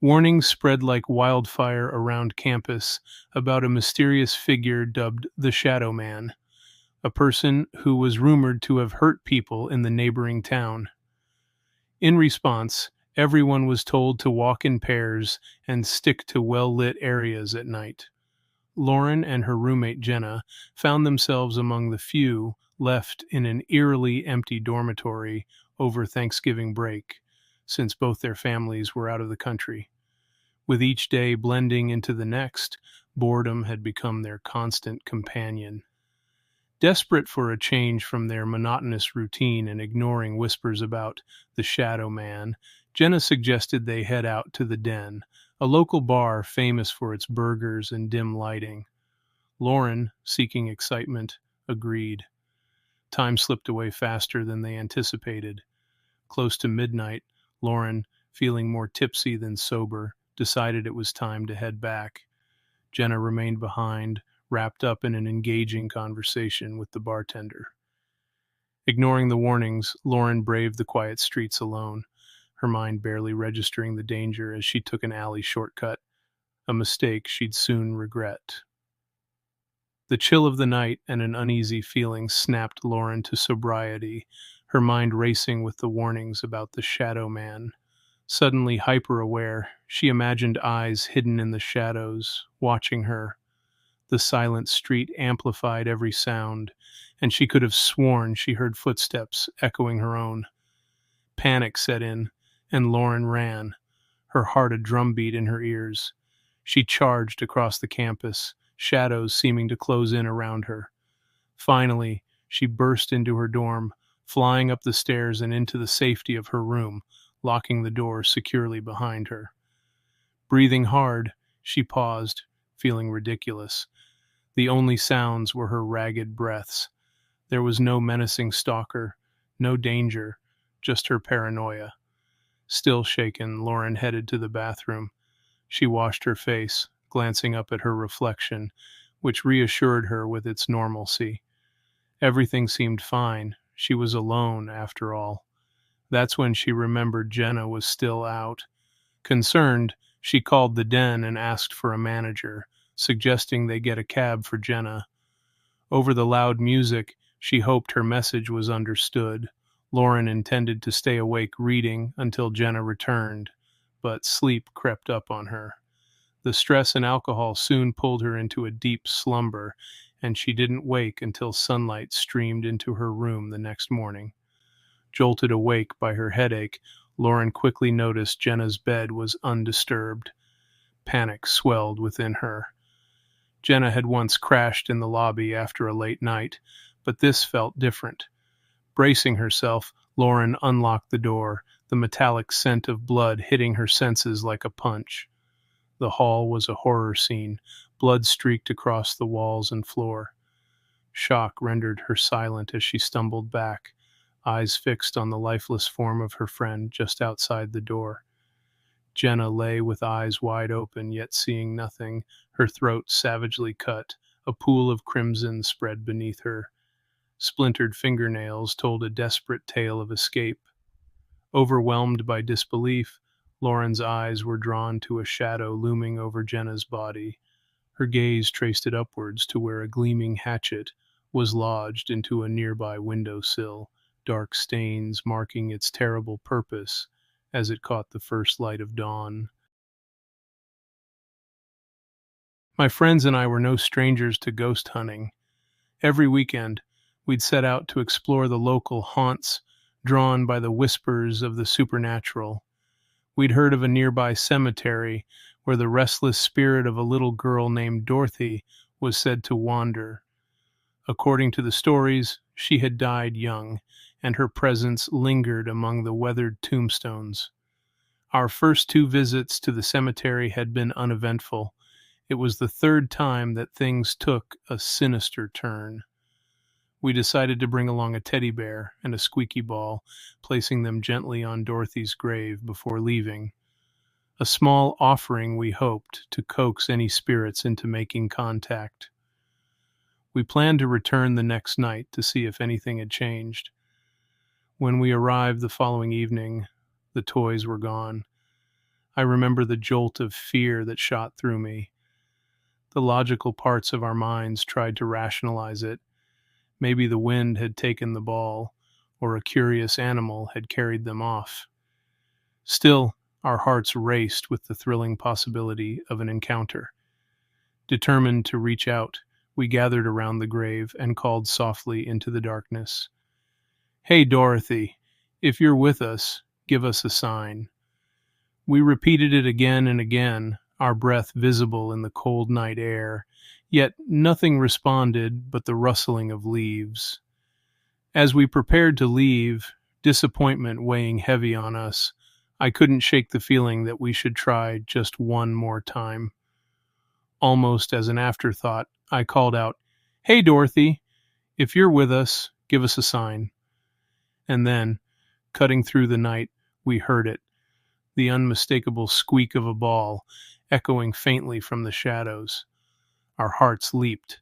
Warnings spread like wildfire around campus about a mysterious figure dubbed the Shadow Man, a person who was rumored to have hurt people in the neighboring town. In response, everyone was told to walk in pairs and stick to well lit areas at night. Lauren and her roommate Jenna found themselves among the few left in an eerily empty dormitory over Thanksgiving break, since both their families were out of the country. With each day blending into the next, boredom had become their constant companion. Desperate for a change from their monotonous routine and ignoring whispers about the Shadow Man, Jenna suggested they head out to the Den, a local bar famous for its burgers and dim lighting. Lauren, seeking excitement, agreed. Time slipped away faster than they anticipated. Close to midnight, Lauren, feeling more tipsy than sober, decided it was time to head back. Jenna remained behind, wrapped up in an engaging conversation with the bartender. Ignoring the warnings, Lauren braved the quiet streets alone, her mind barely registering the danger as she took an alley shortcut, a mistake she'd soon regret. The chill of the night and an uneasy feeling snapped Lauren to sobriety, her mind racing with the warnings about the Shadow Man. Suddenly hyper-aware, she imagined eyes hidden in the shadows, watching her. The silent street amplified every sound, and she could have sworn she heard footsteps echoing her own. Panic set in, and Lauren ran, her heart a drumbeat in her ears. She charged across the campus, shadows seeming to close in around her. Finally, she burst into her dorm, flying up the stairs and into the safety of her room, locking the door securely behind her. Breathing hard, she paused, feeling ridiculous. The only sounds were her ragged breaths. There was no menacing stalker, no danger, just her paranoia. Still shaken, Lauren headed to the bathroom. She washed her face, glancing up at her reflection, which reassured her with its normalcy. Everything seemed fine. She was alone, after all. That's when she remembered Jenna was still out. Concerned, she called the Den and asked for a manager, suggesting they get a cab for Jenna. Over the loud music, she hoped her message was understood. Lauren intended to stay awake reading until Jenna returned, but sleep crept up on her. The stress and alcohol soon pulled her into a deep slumber, and she didn't wake until sunlight streamed into her room the next morning. Jolted awake by her headache, Lauren quickly noticed Jenna's bed was undisturbed. Panic swelled within her. Jenna had once crashed in the lobby after a late night, but this felt different. Bracing herself, Lauren unlocked the door, the metallic scent of blood hitting her senses like a punch. The hall was a horror scene, blood streaked across the walls and floor. Shock rendered her silent as she stumbled back, eyes fixed on the lifeless form of her friend just outside the door. Jenna lay with eyes wide open, yet seeing nothing, her throat savagely cut, a pool of crimson spread beneath her. Splintered fingernails told a desperate tale of escape. Overwhelmed by disbelief, Lauren's eyes were drawn to a shadow looming over Jenna's body. Her gaze traced it upwards to where a gleaming hatchet was lodged into a nearby windowsill, dark stains marking its terrible purpose as it caught the first light of dawn. My friends and I were no strangers to ghost hunting. Every weekend, we'd set out to explore the local haunts, drawn by the whispers of the supernatural. We'd heard of a nearby cemetery where the restless spirit of a little girl named Dorothy was said to wander. According to the stories, she had died young, and her presence lingered among the weathered tombstones. Our first two visits to the cemetery had been uneventful. It was the third time that things took a sinister turn. We decided to bring along a teddy bear and a squeaky ball, placing them gently on Dorothy's grave before leaving. A small offering, we hoped, to coax any spirits into making contact. We planned to return the next night to see if anything had changed. When we arrived the following evening, the toys were gone. I remember the jolt of fear that shot through me. The logical parts of our minds tried to rationalize it. Maybe the wind had taken the ball, or a curious animal had carried them off. Still, our hearts raced with the thrilling possibility of an encounter. Determined to reach out, we gathered around the grave and called softly into the darkness. "Hey, Dorothy, if you're with us, give us a sign." We repeated it again and again, our breath visible in the cold night air, yet nothing responded but the rustling of leaves. As we prepared to leave, disappointment weighing heavy on us, I couldn't shake the feeling that we should try just one more time. Almost as an afterthought, I called out, "Hey, Dorothy, if you're with us, give us a sign." And then, cutting through the night, we heard it, the unmistakable squeak of a ball, echoing faintly from the shadows. Our hearts leaped.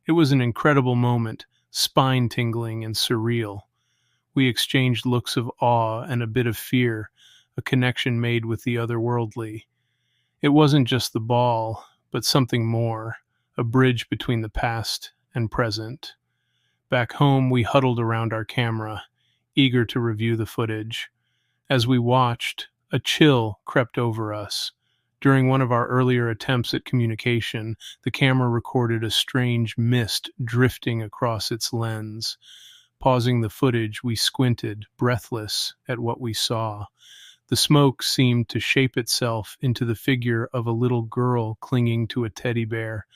It was an incredible moment, spine-tingling and surreal. We exchanged looks of awe and a bit of fear, a connection made with the otherworldly. It wasn't just the ball, but something more, a bridge between the past and present. Back home, we huddled around our camera, eager to review the footage. As we watched, a chill crept over us. During one of our earlier attempts at communication, the camera recorded a strange mist drifting across its lens. Pausing the footage, we squinted, breathless, at what we saw. The smoke seemed to shape itself into the figure of a little girl clinging to a teddy bear.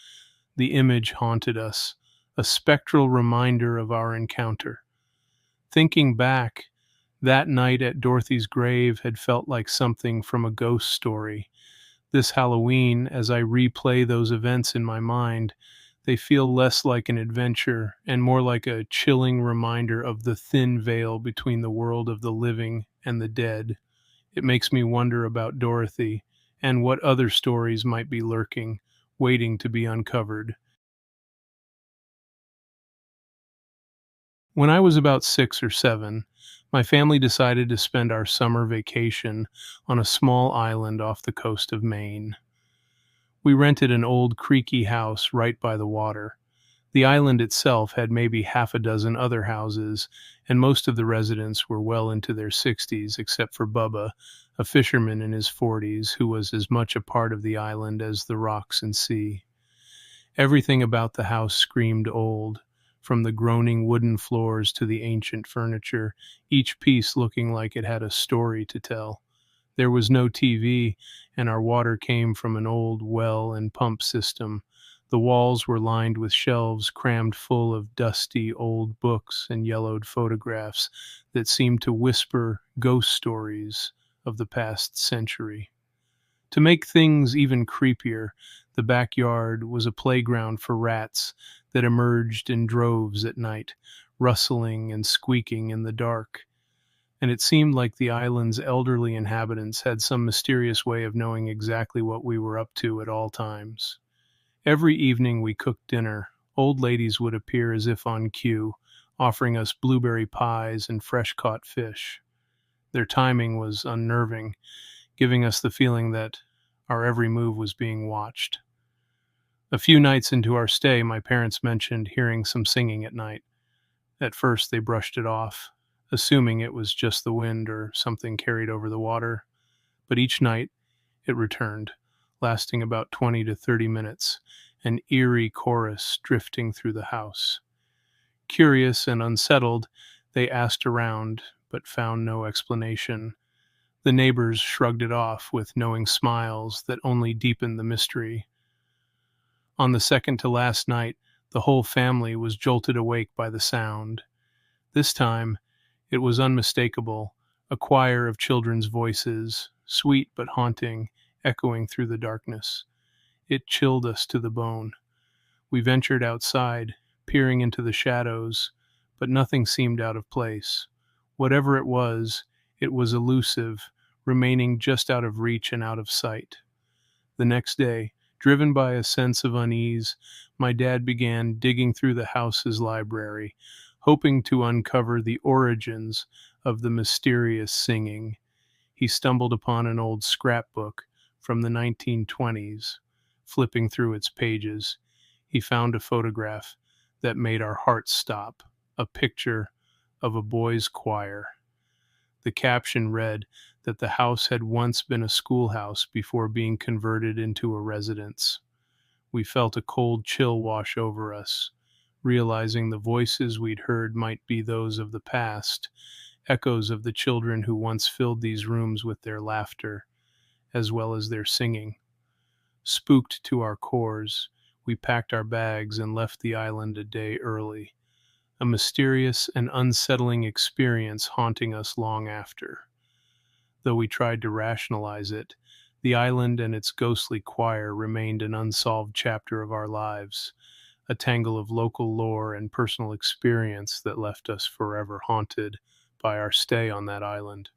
The image haunted us, a spectral reminder of our encounter. Thinking back, that night at Dorothy's grave had felt like something from a ghost story. This Halloween, as I replay those events in my mind, they feel less like an adventure and more like a chilling reminder of the thin veil between the world of the living and the dead. It makes me wonder about Dorothy and what other stories might be lurking, waiting to be uncovered. When I was about 6 or 7, my family decided to spend our summer vacation on a small island off the coast of Maine. We rented an old creaky house right by the water. The island itself had maybe half a dozen other houses, and most of the residents were well into their 60s, except for Bubba, a fisherman in his 40s who was as much a part of the island as the rocks and sea. Everything about the house screamed old, from the groaning wooden floors to the ancient furniture, each piece looking like it had a story to tell. There was no TV, and our water came from an old well and pump system. The walls were lined with shelves crammed full of dusty old books and yellowed photographs that seemed to whisper ghost stories of the past century. To make things even creepier, the backyard was a playground for rats that emerged in droves at night, rustling and squeaking in the dark. And it seemed like the island's elderly inhabitants had some mysterious way of knowing exactly what we were up to at all times. Every evening we cooked dinner, old ladies would appear as if on cue, offering us blueberry pies and fresh-caught fish. Their timing was unnerving, giving us the feeling that our every move was being watched. A few nights into our stay, my parents mentioned hearing some singing at night. At first they brushed it off, assuming it was just the wind or something carried over the water. But each night it returned, lasting about 20 to 30 minutes, an eerie chorus drifting through the house. Curious and unsettled, they asked around, but found no explanation. The neighbors shrugged it off with knowing smiles that only deepened the mystery. On the second to last night, the whole family was jolted awake by the sound. This time, it was unmistakable, a choir of children's voices, sweet but haunting, echoing through the darkness. It chilled us to the bone. We ventured outside, peering into the shadows, but nothing seemed out of place. Whatever it was elusive, remaining just out of reach and out of sight. The next day, driven by a sense of unease, my dad began digging through the house's library, hoping to uncover the origins of the mysterious singing. He stumbled upon an old scrapbook from the 1920s. Flipping through its pages, he found a photograph that made our hearts stop, a picture of a boys' choir. The caption read that the house had once been a schoolhouse before being converted into a residence. We felt a cold chill wash over us, realizing the voices we'd heard might be those of the past, echoes of the children who once filled these rooms with their laughter, as well as their singing. Spooked to our cores, we packed our bags and left the island a day early, a mysterious and unsettling experience haunting us long after. Though we tried to rationalize it, the island and its ghostly choir remained an unsolved chapter of our lives, a tangle of local lore and personal experience that left us forever haunted by our stay on that island.